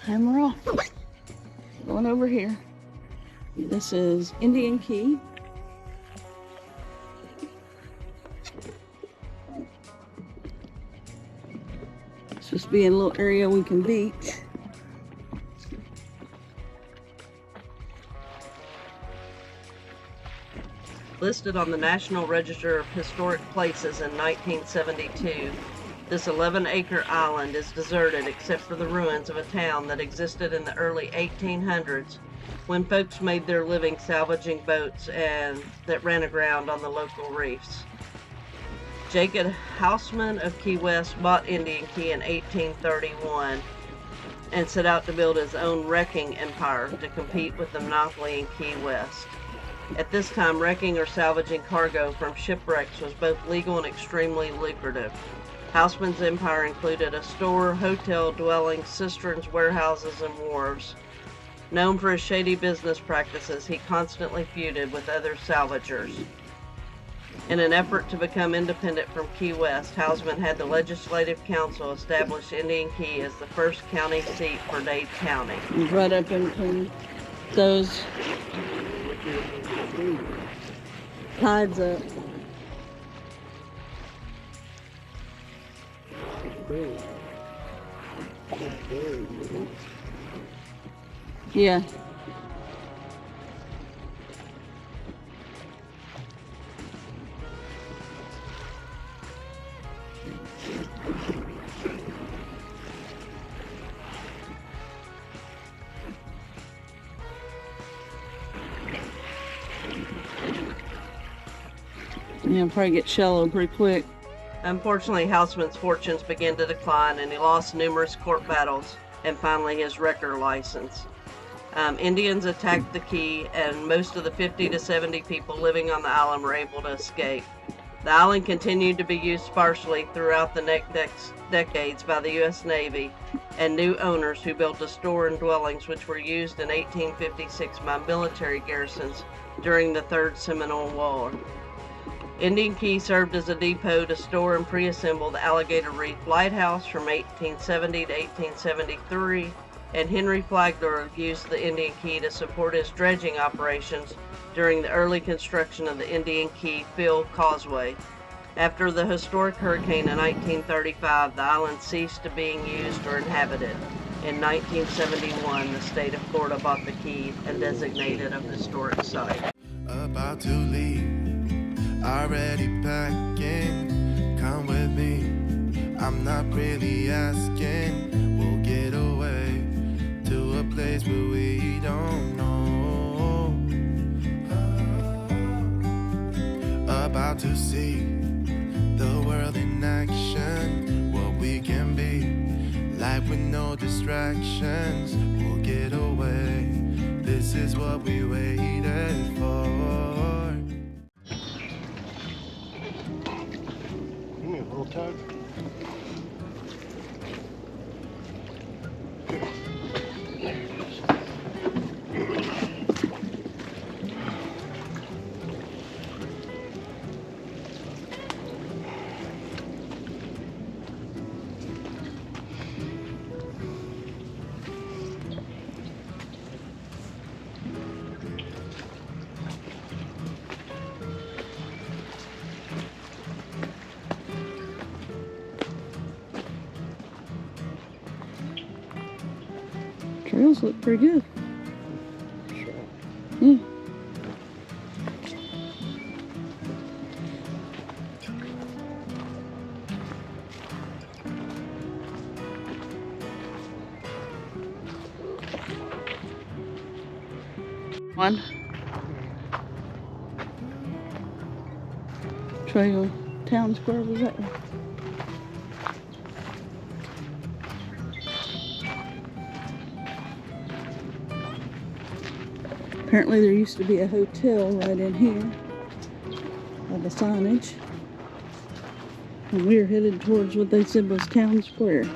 And we're off. Going over here. This is Indian Key. It's supposed to be a little area we can beach. Listed on the National Register of Historic Places in 1972, this 11-acre island is deserted except for the ruins of a town that existed in the early 1800s when folks made their living salvaging boats and that ran aground on the local reefs. Jacob Houseman of Key West bought Indian Key in 1831 and set out to build his own wrecking empire to compete with the monopoly in Key West. At this time, wrecking or salvaging cargo from shipwrecks was both legal and extremely lucrative. Houseman's empire included a store, hotel, dwellings, cisterns, warehouses, and wharves. Known for his shady business practices, he constantly feuded with other salvagers. In an effort to become independent from Key West, Houseman had the Legislative Council establish Indian Key as the first county seat for Dade County. Right up in between those tides up. Yeah. Yeah, probably get shallow pretty quick. Unfortunately, Houseman's fortunes began to decline and he lost numerous court battles and finally his wrecker license. Indians attacked the key and most of the 50 to 70 people living on the island were able to escape. The island continued to be used sparsely throughout the next decades by the U.S. Navy and new owners who built a store and dwellings which were used in 1856 by military garrisons during the Third Seminole War. Indian Key served as a depot to store and pre-assemble the Alligator Reef Lighthouse from 1870 to 1873, and Henry Flagler used the Indian Key to support his dredging operations during the early construction of the Indian Key Field Causeway. After the historic hurricane in 1935, the island ceased to being used or inhabited. In 1971, the state of Florida bought the key and designated a historic site. About to leave, already packing, come with me, I'm not really asking, we'll get away to a place where we don't know. About to see the world in action, what we can be, life with no distractions, we'll get away, this is what we waited for. A little tug. Trails look pretty good. Sure. Yeah. One. Trail Town Square was that one? Apparently there used to be a hotel right in here by the signage. And we're headed towards what they said was Town Square.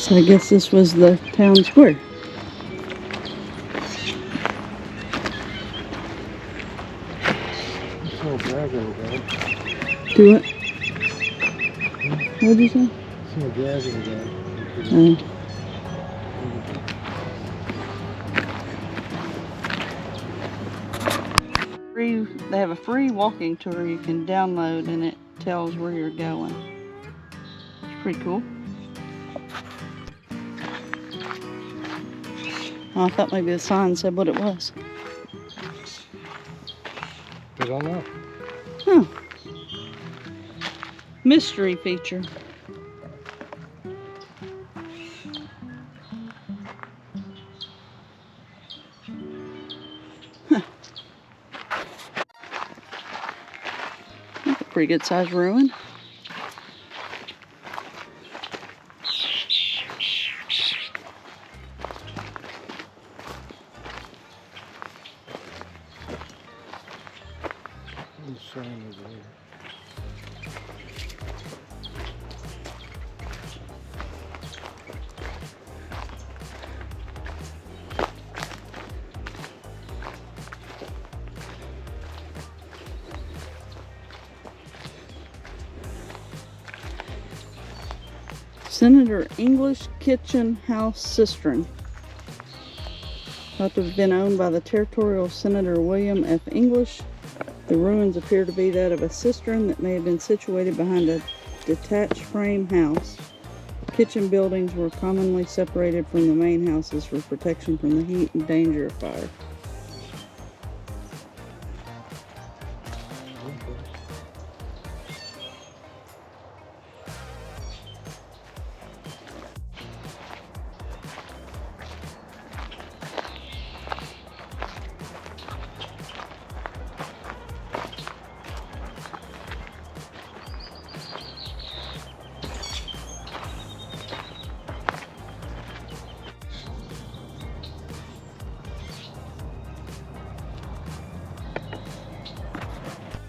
So I guess this was the town square. It's no dragon again. Do it. What'd you say? It's no dragon again. They have a free walking tour you can download, and it tells where you're going. It's pretty cool. Oh, I thought maybe the sign said what it was. I don't know. Huh. Mystery feature. Huh. That's a pretty good sized ruin. The sign is there. Senator English Kitchen House Cistern. Thought to have been owned by the territorial Senator William F. English. The ruins appear to be that of a cistern that may have been situated behind a detached frame house. Kitchen buildings were commonly separated from the main houses for protection from the heat and danger of fire.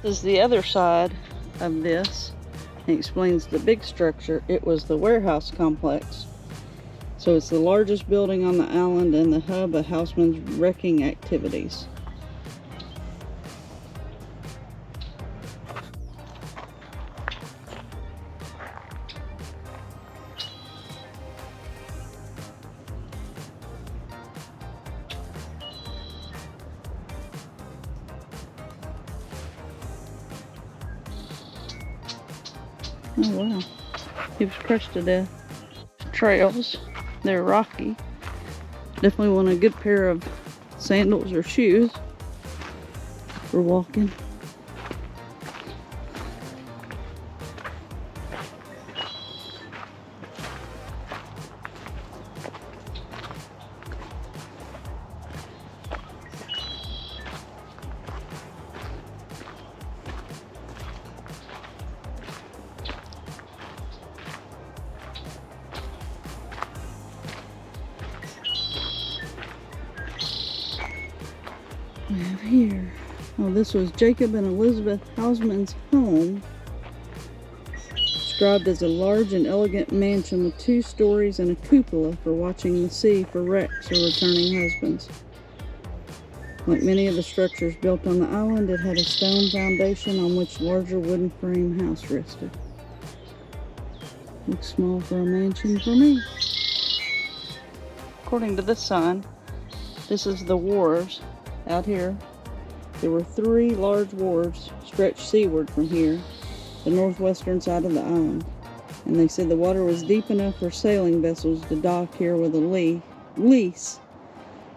This is the other side of this. It explains the big structure. It was the warehouse complex. So it's the largest building on the island and the hub of Houseman's wrecking activities. Oh wow, he was crushed to death. Trails, they're rocky. Definitely want a good pair of sandals or shoes for walking. We have here, oh, this was Jacob and Elizabeth Houseman's home, described as a large and elegant mansion with 2 stories and a cupola for watching the sea for wrecks or returning husbands. Like many of the structures built on the island, it had a stone foundation on which larger wooden frame house rested. Looks small for a mansion for me. According to this sign, this is the wharves. Out here, there were 3 large wharves stretched seaward from here, the northwestern side of the island, and they said the water was deep enough for sailing vessels to dock here with a lease,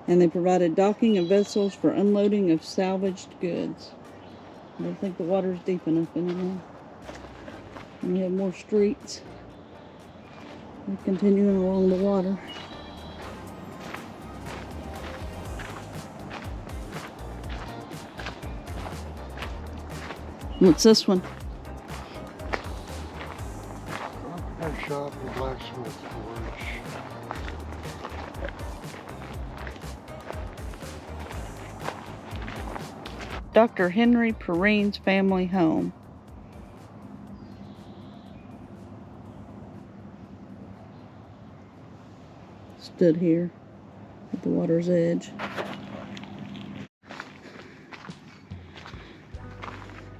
and they provided docking of vessels for unloading of salvaged goods. I don't think the water's deep enough anymore. And we have more streets. We're continuing along the water. What's this one? Repair shop and blacksmith forge. Dr. Henry Perrine's family home. stood here at the water's edge.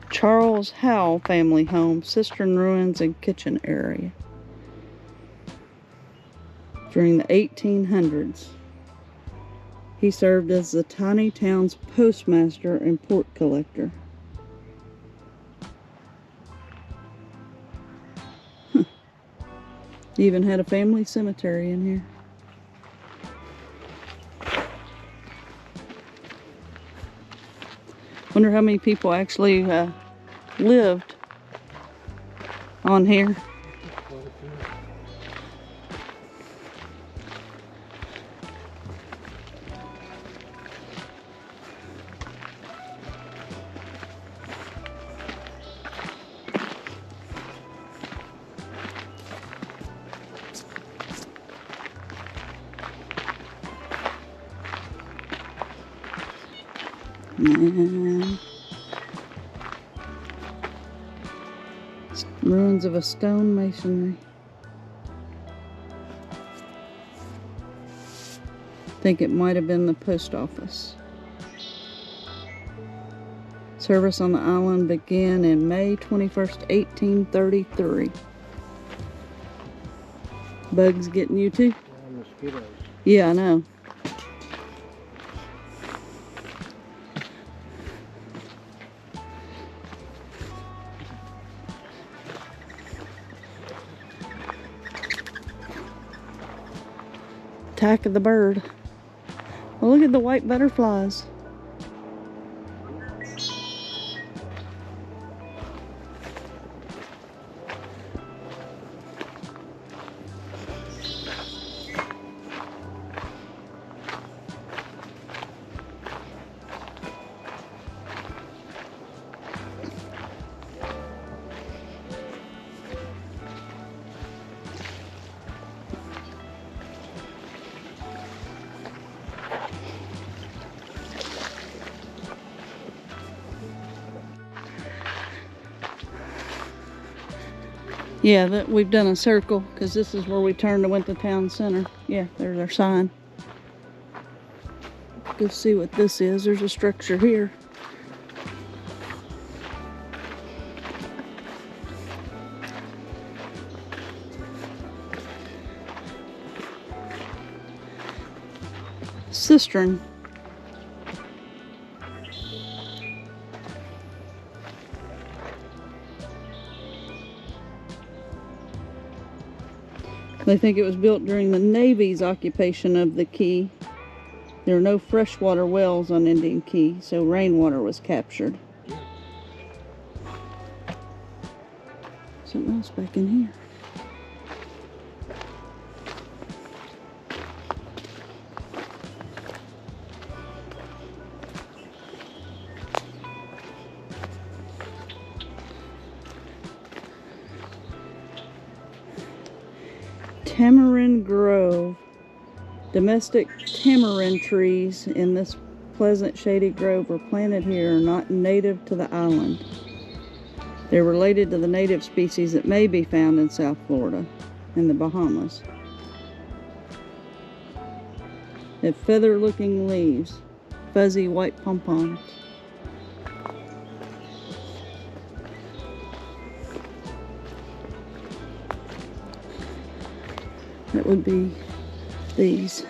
Charles Howell family home, cistern ruins and kitchen area. During the 1800s, he served as the tiny town's postmaster and port collector. He even had a family cemetery in here. Wonder how many people actually lived on here. And ruins of a stone masonry. I think it might have been the post office. Service on the island began in May 21st, 1833. Bugs getting you too? Yeah, mosquitoes. Yeah, I know. Attack of the bird. Well, look at the white butterflies. Yeah, that we've done a circle because this is where we turned and went to town center. Yeah, there's our sign. Go see what this is. There's a structure here. Cistern. They think it was built during the Navy's occupation of the key. There are no freshwater wells on Indian Key, so rainwater was captured. Something else back in here. Tamarind Grove. Domestic tamarind trees in this pleasant shady grove were planted here, are not native to the island. They're related to the native species that may be found in South Florida and the Bahamas. They have feather-looking leaves, fuzzy white pom-poms. That would be these.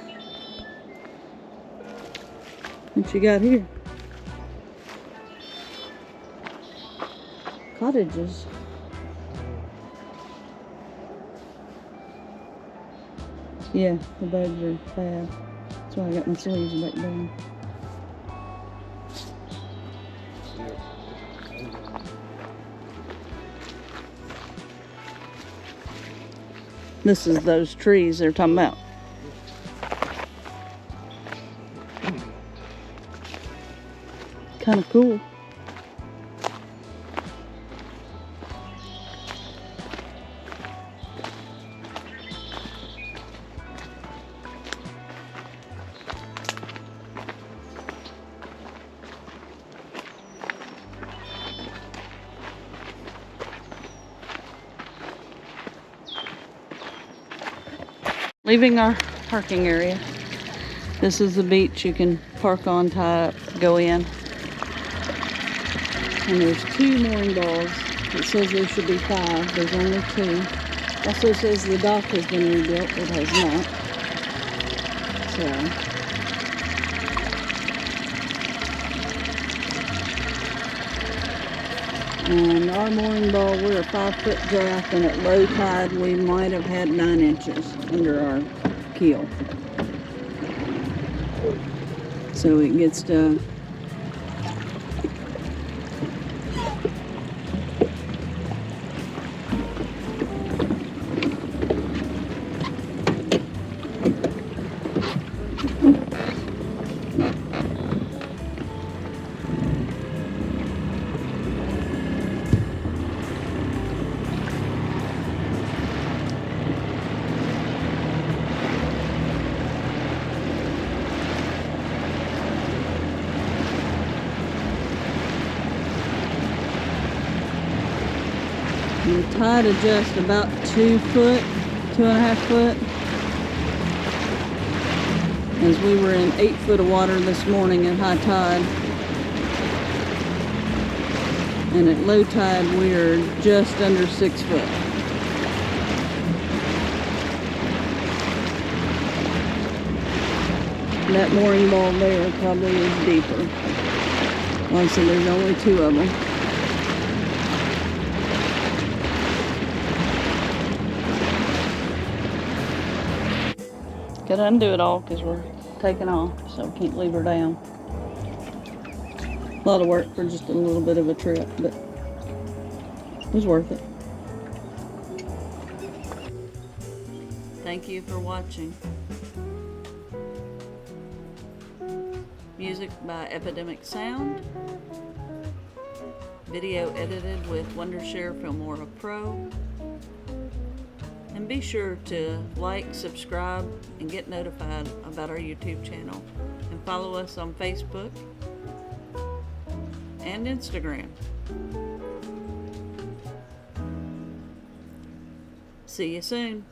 What you got here? Cottages. Yeah, the bugs are bad. That's why I got my sleeves back down. This is those trees they're talking about. Kind of cool. Leaving our parking area. This is the beach you can park on, tie up, go in. And there's 2 mooring balls. It says there should be 5. There's only 2. Also says the dock has been rebuilt. It has not. So. And our mooring ball, we're a 5-foot draft, and at low tide we might have had 9 inches under our keel. So it gets to the tide adjusts about 2 foot, 2.5 foot. As we were in 8 foot of water this morning at high tide. And at low tide we are just under 6 foot. That mooring ball there probably is deeper. Like I said, there's only 2 of them. Gotta undo it all because we're taking off, so can't leave her down. A lot of work for just a little bit of a trip, but it was worth it. Thank you for watching. Music by Epidemic Sound. Video edited with Wondershare Filmora Pro. And be sure to like, subscribe, and get notified about our YouTube channel. And follow us on Facebook and Instagram. See you soon.